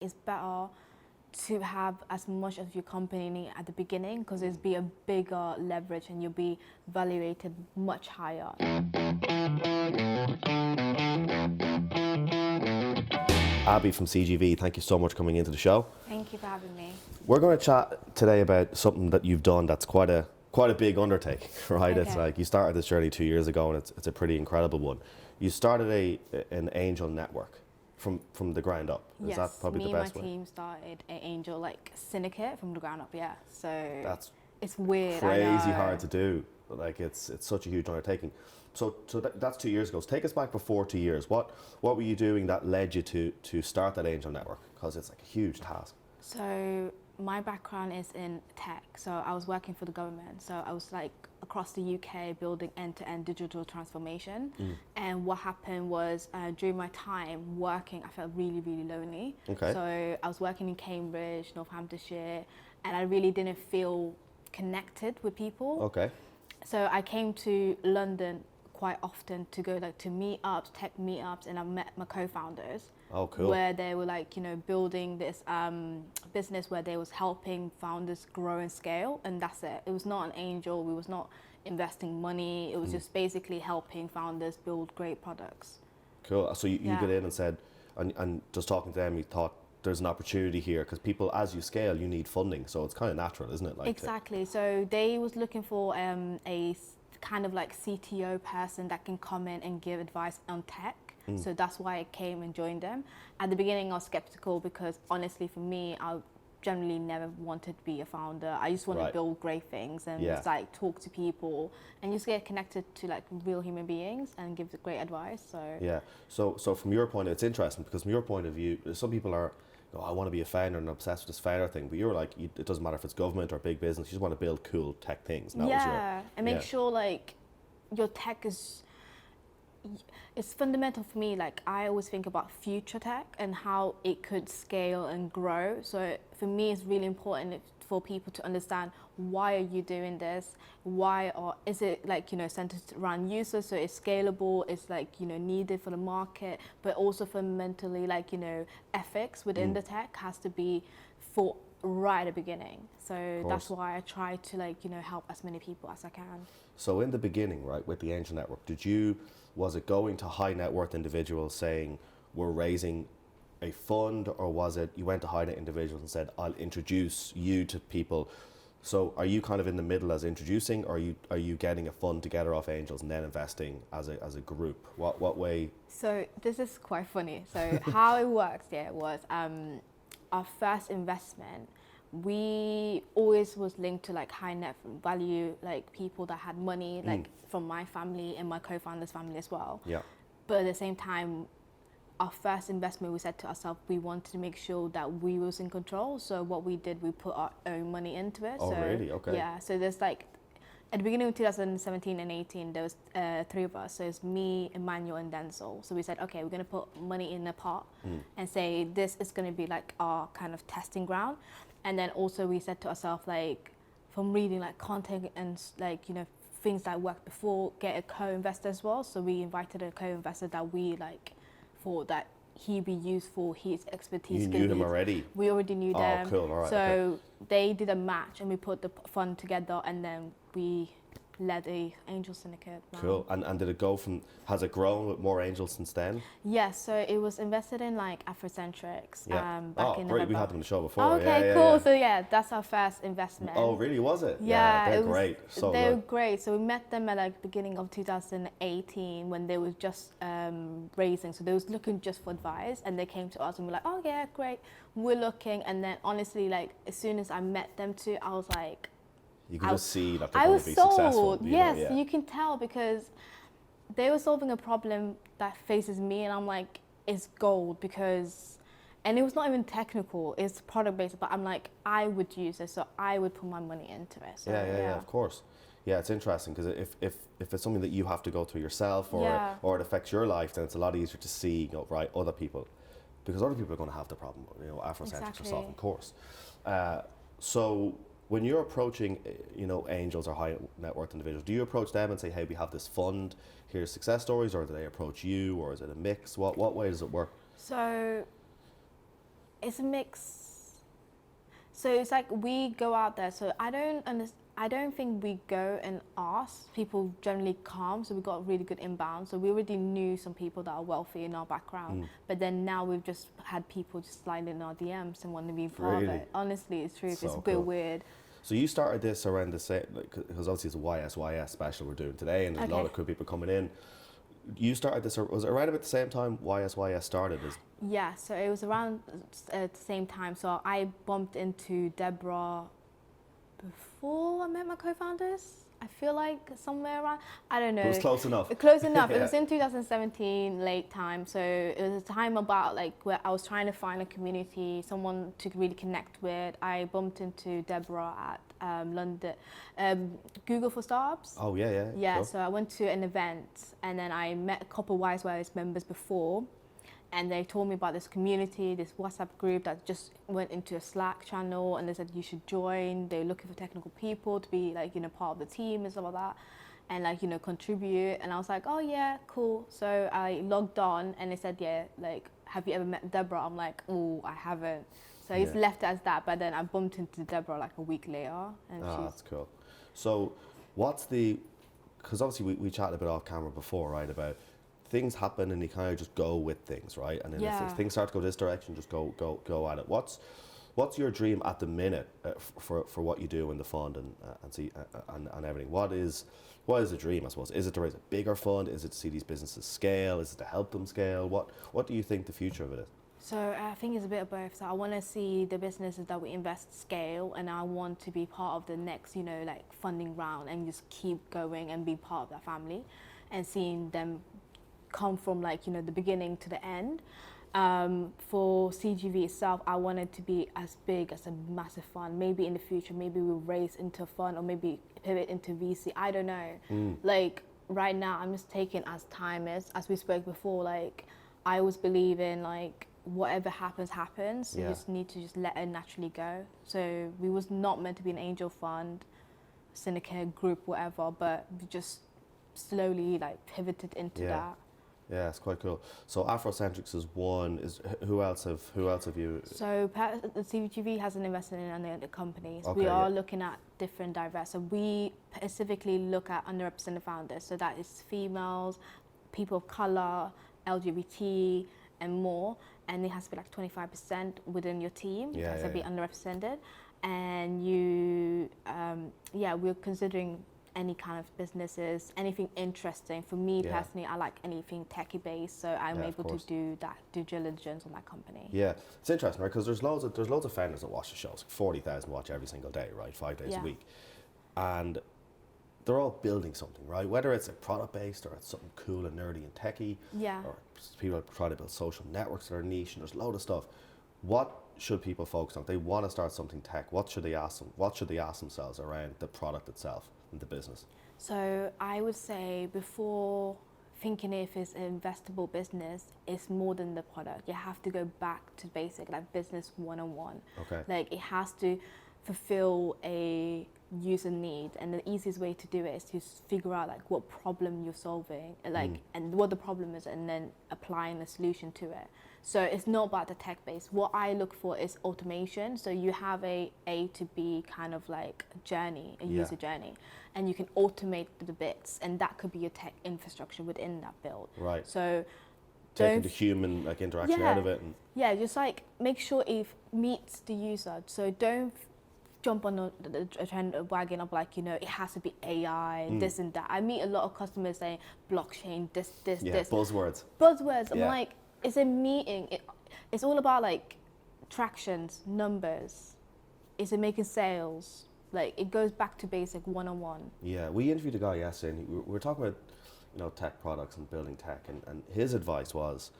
it's better to have as much of your company at the beginning because it's be a bigger leverage and you'll be valuated much higher. Abi from CGV, thank you so much for coming into the show. Thank you for having me. We're going to chat today about something that you've done that's quite a big undertaking, right? Okay. It's like you started this journey 2 years ago, and it's a pretty incredible one. You started an angel network from the ground up. Is Yes, that probably the best me way? and my team started an angel syndicate from the ground up. Yeah, so That's it's weird. crazy I know. hard to do. Like it's such a huge undertaking. So that's 2 years ago. So take us back before 2 years. What were you doing that led you to start that angel network? Because it's like a huge task. So my background is in tech. So I was working for the government. So I was across the UK building end-to-end digital transformation. And what happened was during my time working, I felt really, really lonely. Okay. So I was working in Cambridge, Northamptonshire, and I really didn't feel connected with people. Okay. So I came to London quite often to go to meetups, tech meetups, and I met my co-founders. Oh, cool. Where they were building this business where they was helping founders grow and scale, and that's it. It was not an angel. We was not investing money. It was just basically helping founders build great products. Cool. So you Yeah. get in and said, and just talking to them, you thought there's an opportunity here because people, as you scale, you need funding. So it's kind of natural, isn't it? Exactly. So they was looking for kind of CTO person that can come in and give advice on tech. So that's why I came and joined them. At the beginning, I was skeptical because honestly, for me, I generally never wanted to be a founder. I just want to build great things and just talk to people and just get connected to real human beings and give great advice. So Yeah. So from your point, it's interesting because from your point of view, some people are, I want to be a founder and obsessed with this founder thing. But you're like, it doesn't matter if it's government or big business. You just want to build cool tech things. And that was and make sure your tech is. It's fundamental for me. I always think about future tech and how it could scale and grow. So for me, it's really important for people to understand why are you doing this? Why or is it centered around users? So it's scalable. It's needed for the market, but also fundamentally ethics within the tech has to be thought right at the beginning. So that's why I try to help as many people as I can. So in the beginning, right, with the Angel Network, was it going to high net worth individuals saying we're raising a fund, or was it you went to high net individuals and said I'll introduce you to people? So are you kind of in the middle as introducing, or are you getting a fund together off angels and then investing as a group? What way? So this is quite funny. So how it works was our first investment, we always was linked to high net value, people that had money, from my family and my co-founder's family as well. Yeah. But at the same time, our first investment, we said to ourselves, we wanted to make sure that we was in control. So what we did, we put our own money into it. Oh, so, really? Okay. Yeah. So there's at the beginning of 2017 and 18, there was three of us. So it's me, Emmanuel, and Denzel. So we said, okay, we're going to put money in a pot and say this is going to be our kind of testing ground. And then also we said to ourselves, from reading content and things that worked before, get a co-investor as well. So we invited a co-investor that we thought that he'd be useful, his expertise. You knew him already? We already knew them. Oh, cool. All right. So they did a match and we put the fund together and then we led a angel syndicate. Cool. And did it go has it grown with more angels since then? Yes, so it was invested in Afrocentrics back in great. November. We had them on the show before. Oh, okay, cool. So that's our first investment. Oh, really? Was it? Yeah, they're great. So they were good. great. So we met them at the beginning of 2018 when they were just raising. So they was looking just for advice, and they came to us and we're like, oh yeah, great. We're looking, and then honestly, as soon as I met them too, I was like, you can just see that they're I going was to be sold. successful. Yes, you can tell because they were solving a problem that faces me, and I'm like, it's gold because, and it was not even technical, it's product based, but I'm like, I would use it, so I would put my money into it. So, yeah, of course. Yeah, it's interesting because if it's something that you have to go through yourself or it affects your life, then it's a lot easier to see, other people, because other people are going to have the problem, Afrocentrics yourself, of course. So when you're approaching, angels or high net worth individuals, do you approach them and say, hey, we have this fund, here's success stories, or do they approach you, or is it a mix? What way does it work? So It's a mix. So it's like we go out there. So I don't think we go and ask. People generally come. So we got really good inbound. So we already knew some people that are wealthy in our background. But then now we've just had people just slide in our DMs and want to be part of it. Honestly, it's true. So it's a bit cool. weird. So you started this around the same, because obviously it's a YSYS special we're doing today, and there's a lot of cool people coming in. You started this, was it around about the same time YSYS started? Yeah, so it was around the same time. So I bumped into Deborah before I met my co-founders. I feel like somewhere around, I don't know. It was close enough. Close enough. Yeah. It was in 2017, late time. So it was a time about like where I was trying to find a community, someone to really connect with. I bumped into Deborah at London, Google for Startups. Oh yeah, yeah. Yeah, Cool. so I went to an event and then I met a couple of YSYS members before. And they told me about this community, this WhatsApp group that just went into a Slack channel, and they said you should join. They're looking for technical people to be like, part of the team and stuff like that, and like, contribute. And I was like, oh yeah, cool. So I logged on and they said, yeah, like, have you ever met Deborah? I'm like, oh, I haven't. So I just left it as that, but then I bumped into Deborah like a week later. And That's cool. So because obviously we chatted a bit off camera before, right, about things happen and you kind of just go with things, right? And then if things start to go this direction, just go at it. What's your dream at the minute for what you do in the fund and everything? What is the dream, I suppose? Is it to raise a bigger fund? Is it to see these businesses scale? Is it to help them scale? What do you think the future of it is? So I think it's a bit of both. So I want to see the businesses that we invest scale, and I want to be part of the next, like funding round, and just keep going and be part of that family, and seeing them come from like, the beginning to the end. For CGV itself, I want it to be as big as a massive fund. Maybe in the future, maybe we'll raise into a fund or maybe pivot into VC. I don't know. Like right now, I'm just taking as time is. As we spoke before, like I always believe in like whatever happens, happens. You just need to just let it naturally go. So we was not meant to be an angel fund, syndicate group, whatever, but we just slowly like pivoted into that. Yeah, it's quite cool. So Afrocentrics is one. Who else have you? So the CGV has an investment in other companies. Okay, we are looking at different diverse. So we specifically look at underrepresented founders. So that is females, people of color, LGBT, and more. And it has to be like 25% within your team. It has to be underrepresented. And we're considering any kind of businesses, anything interesting. For me personally, I like anything techie based, so I'm able to do that due diligence on that company. Yeah, it's interesting, right? Because there's loads of founders that watch the shows. 40,000 watch every single day, right? 5 days a week, and they're all building something, right? Whether it's a product based or it's something cool and nerdy and techie, or people are trying to build social networks that are niche, and there's a load of stuff. What should people focus on? If they want to start something tech, what should they ask them? What should they ask themselves around the product itself and the business? So I would say before thinking if it's an investable business, it's more than the product. You have to go back to basic, like business 101. Okay. Like it has to fulfill a user need, and the easiest way to do it is to figure out like what problem you're solving, and what the problem is, and then applying a solution to it. So it's not about the tech base. What I look for is automation. So you have a to B kind of like journey, a user journey, and you can automate the bits, and that could be your tech infrastructure within that build. Right. So taking the human like interaction out of it. And just like make sure it meets the user. So don't jump on a trend wagon of like, it has to be AI, this and that. I meet a lot of customers saying blockchain, this. Buzzwords. I'm like, it's a meeting. It's all about like tractions, numbers. Is it making sales? Like it goes back to basic 101. Yeah, we interviewed a guy yesterday, and we were talking about tech products and building tech, and his advice was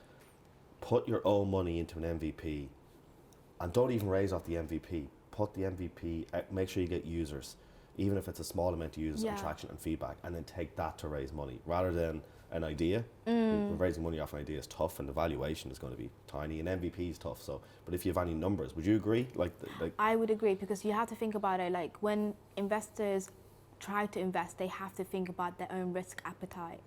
put your own money into an MVP, and don't even raise off the MVP. Put the MVP, make sure you get users, even if it's a small amount of users and traction and feedback, and then take that to raise money rather than an idea. Raising money off an idea is tough, and the valuation is going to be tiny, and MVP is tough. So, but if you have any numbers, would you agree? Like I would agree, because you have to think about it. Like when investors try to invest, they have to think about their own risk appetite.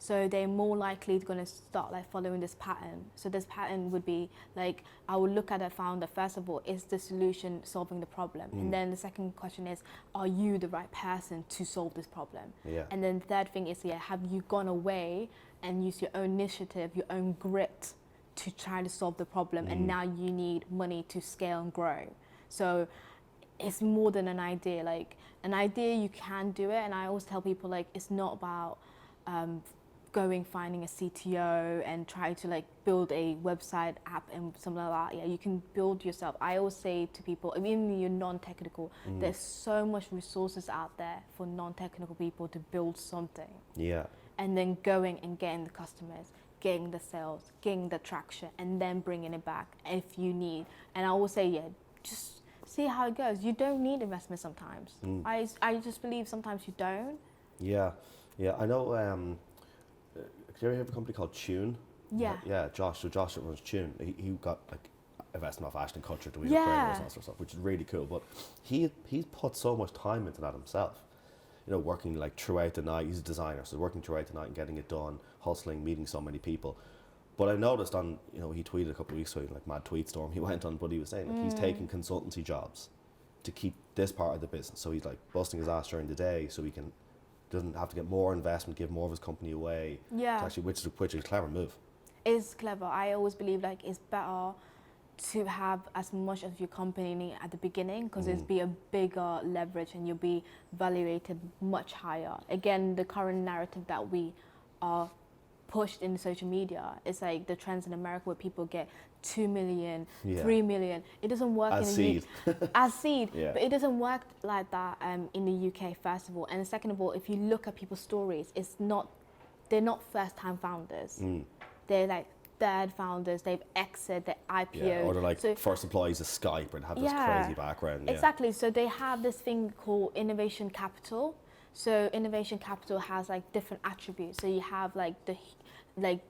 So they're more likely going to start like following this pattern. So this pattern would be like, I would look at a founder, first of all, is the solution solving the problem? And then the second question is, are you the right person to solve this problem? Yeah. And then the third thing is, have you gone away and used your own initiative, your own grit to try to solve the problem? And now you need money to scale and grow. So it's more than an idea. Like an idea, you can do it. And I always tell people, like, it's not about finding a CTO and try to like build a website app and something like that. Yeah, you can build yourself. I always say to people, even if you're non-technical, there's so much resources out there for non-technical people to build something. Yeah. And then going and getting the customers, getting the sales, getting the traction, and then bringing it back if you need. And I always say, just see how it goes. You don't need investment sometimes. I just believe sometimes you don't. Yeah, I know. Do you ever have a company called Tune? Yeah. Yeah, Josh. So Josh that runs Tune. He got like investment off Ashton Kutcher to Yeah. and all sorts of stuff, which is really cool. But he's put so much time into that himself. You know, working like throughout the night. He's a designer, so working throughout the night and getting it done, hustling, meeting so many people. But I noticed on, you know, he tweeted a couple of weeks ago, like mad tweet storm he went on, but he was saying like he's taking consultancy jobs to keep this part of the business. So he's like busting his ass during the day so he doesn't have to get more investment, give more of his company away. Yeah. To actually, which is a clever move. It's clever. I always believe like it's better to have as much of your company at the beginning because it'll be a bigger leverage and you'll be evaluated much higher. Again, the current narrative that we are pushed in social media is like the trends in America where people get 2 million, 3 million. It doesn't work As in seed. as seed, Yeah. but it doesn't work like that in the UK, first of all. And second of all, if you look at people's stories, they're not first-time founders. They're like third founders. They've exited, they IPO. Yeah, or they're like first employees of Skype and have this crazy background. Yeah. Exactly. So they have this thing called innovation capital. So innovation capital has like different attributes. So you have like the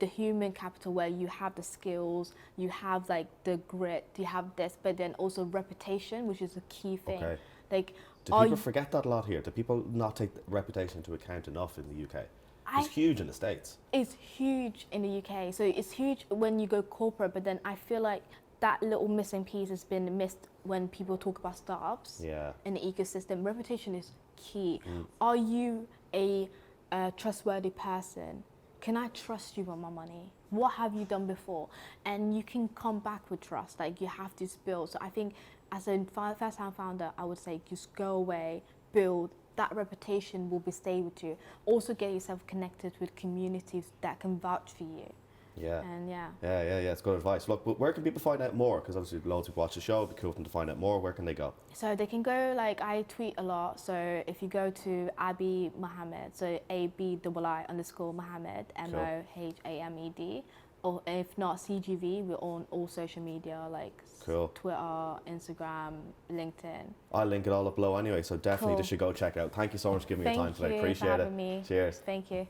human capital where you have the skills, you have like the grit, you have this, but then also reputation, which is a key thing. Okay. Like, do people forget that a lot here? Do people not take reputation into account enough in the UK? It's huge in the States. It's huge in the UK. So it's huge when you go corporate, but then I feel like that little missing piece has been missed when people talk about startups in the ecosystem. Reputation is key. Are you a trustworthy person? Can I trust you with my money? What have you done before? And you can come back with trust. Like, you have to build. So I think as a first-time founder, I would say just go away, build. That reputation will stay with you. Also get yourself connected with communities that can vouch for you. Yeah. And yeah, it's good advice. Look, but where can people find out more? Because obviously loads of people watch the show. It'd be cool for them to find out more. Where can they go? So they can go, like, I tweet a lot. So if you go to Abi Mohamed, so ABII_Mohamed, MOHAMED, or if not CGV, we're on all social media like Twitter, Instagram, LinkedIn. I'll link it all up below anyway, so definitely they should go check it out. Thank you so much for giving me your time today. Appreciate it. Me. Cheers. Thank you.